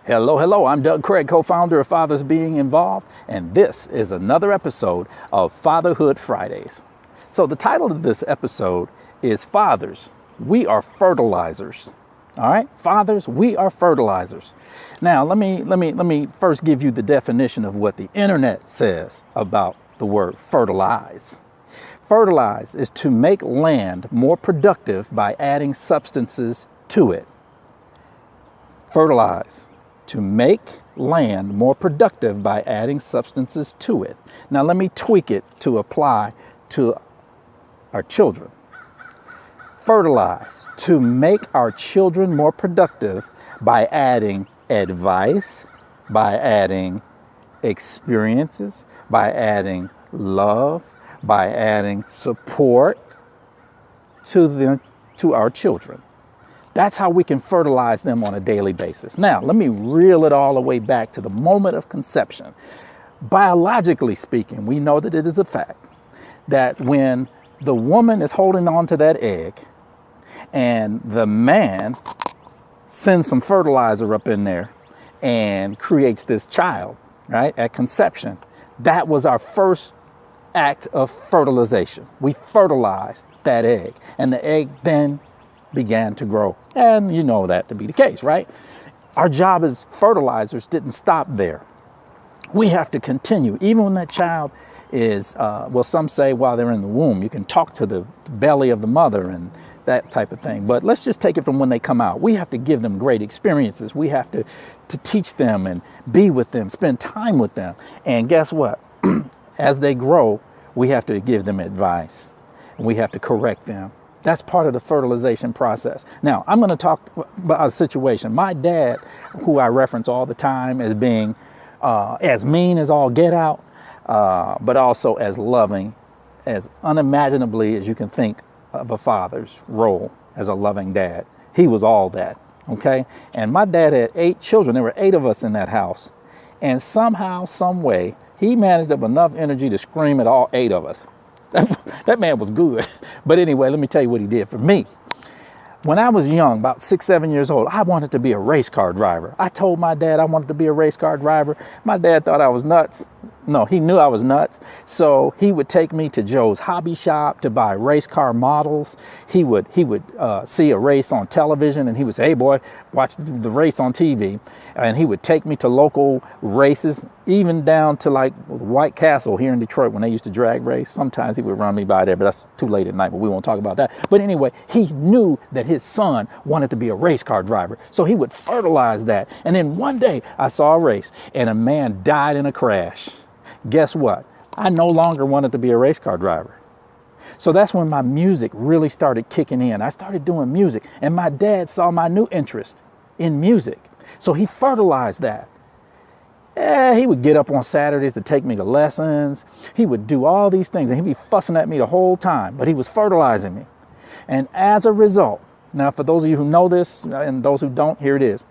Hello, hello. I'm Doug Craig, co-founder of Fathers Being Involved, and this is another episode of Fatherhood Fridays. So the title of this episode is Fathers, We Are Fertilizers. All right, fathers, we are fertilizers. Now, let me first give you the definition of what the internet says about the word fertilize. Fertilize is to make land more productive by adding substances to it. Fertilize, to make land more productive by adding substances to it. Now, let me tweak it to apply to our children. Fertilize, to make our children more productive by adding advice, by adding experiences, by adding love, by adding support to our children. That's how we can fertilize them on a daily basis. Now, let me reel it all the way back to the moment of conception. Biologically speaking, we know that it is a fact that when the woman is holding on to that egg and the man sends some fertilizer up in there and creates this child, right, at conception, that was our first act of fertilization. We fertilized that egg, and the egg then began to grow. And you know that to be the case, right? Our job as fertilizers didn't stop there. We have to continue. Even when that child is, some say while they're in the womb, you can talk to the belly of the mother and that type of thing. But let's just take it from when they come out. We have to give them great experiences. We have to teach them and be with them, spend time with them. And guess what? As they grow, we have to give them advice and we have to correct them. That's part of the fertilization process. Now, I'm going to talk about a situation. My dad, who I reference all the time as being as mean as all get out, but also as loving, as unimaginably as you can think of a father's role as a loving dad. He was all that, okay? And my dad had 8 children. There were 8 of us in that house. And somehow, some way, he managed up enough energy to scream at all 8 of us. That man was good. But anyway, let me tell you what he did for me. When I was young, about 6, 7 years old, I wanted to be a race car driver. I told my dad I wanted to be a race car driver. My dad thought I was nuts. No, he knew I was nuts. So he would take me to Joe's hobby shop to buy race car models. He would see a race on television and he would say, "Hey boy, watch the race on TV." And he would take me to local races, even down to like White Castle here in Detroit when they used to drag race. Sometimes he would run me by there, but that's too late at night, but we won't talk about that. But anyway, he knew that his son wanted to be a race car driver. So he would fertilize that. And then one day I saw a race and a man died in a crash. Guess what? I no longer wanted to be a race car driver. So that's when my music really started kicking in. I started doing music, and my dad saw my new interest in music. So he fertilized that. He would get up on Saturdays to take me to lessons. He would do all these things, and he'd be fussing at me the whole time, but he was fertilizing me. And as a result, now for those of you who know this, and those who don't, here it is.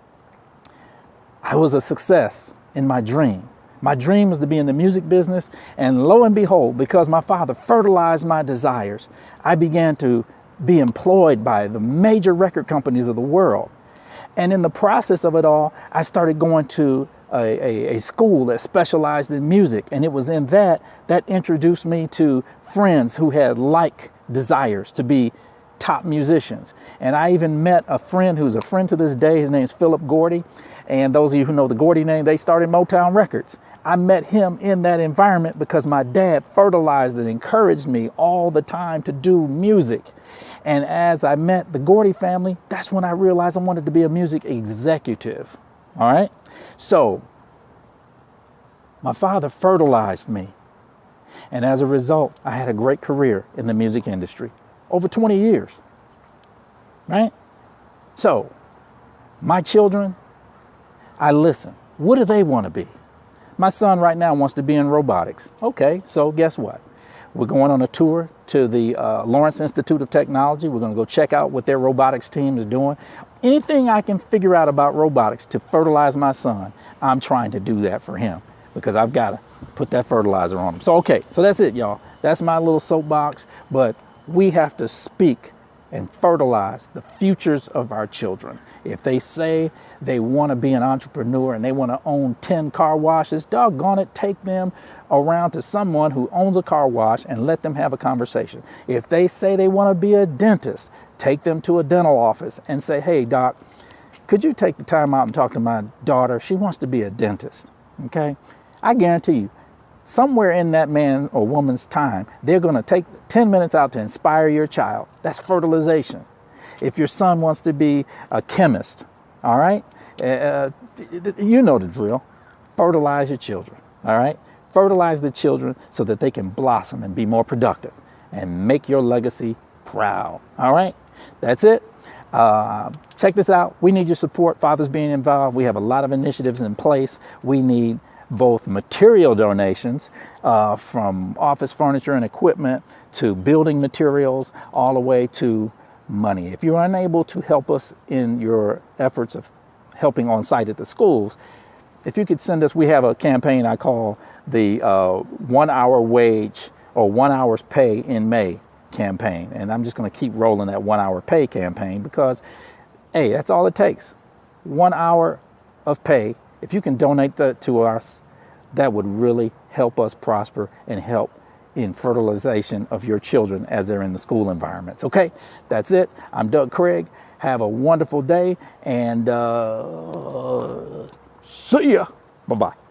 I was a success in my dream. My dream was to be in the music business, and lo and behold, because my father fertilized my desires, I began to be employed by the major record companies of the world. And in the process of it all, I started going to a school that specialized in music, and it was in that introduced me to friends who had like desires to be top musicians. And I even met a friend who's a friend to this day. His name's Philip Gordy. And those of you who know the Gordy name, they started Motown Records. I met him in that environment because my dad fertilized and encouraged me all the time to do music. And as I met the Gordy family, that's when I realized I wanted to be a music executive. All right. So my father fertilized me. And as a result, I had a great career in the music industry. Over 20 years. Right? So my children, I listen. What do they want to be? My son right now wants to be in robotics. Okay, so guess what? We're going on a tour to the Lawrence Institute of Technology. We're going to go check out what their robotics team is doing. Anything I can figure out about robotics to fertilize my son, I'm trying to do that for him because I've got to put that fertilizer on him. So, okay, so that's it, y'all. That's my little soapbox. But we have to speak and fertilize the futures of our children. If they say they want to be an entrepreneur and they want to own 10 car washes, doggone it, take them around to someone who owns a car wash and let them have a conversation. If they say they want to be a dentist, take them to a dental office and say, hey, doc, could you take the time out and talk to my daughter? She wants to be a dentist. Okay? I guarantee you, somewhere in that man or woman's time, they're going to take 10 minutes out to inspire your child. That's fertilization. If your son wants to be a chemist, all right, you know the drill. Fertilize your children, all right? Fertilize the children so that they can blossom and be more productive and make your legacy proud, all right? That's it. Check this out. We need your support. Fathers being involved. We have a lot of initiatives in place. We need both material donations from office furniture and equipment to building materials all the way to money. If you're unable to help us in your efforts of helping on site at the schools, if you could send us, we have a campaign I call the 1 hour wage or 1 hour's pay in May campaign. And I'm just going to keep rolling that 1 hour pay campaign because, hey, that's all it takes. 1 hour of pay. If you can donate that to us, that would really help us prosper and help in fertilization of your children as they're in the school environments. Okay, that's it. I'm Doug Craig. Have a wonderful day and see ya. Bye-bye.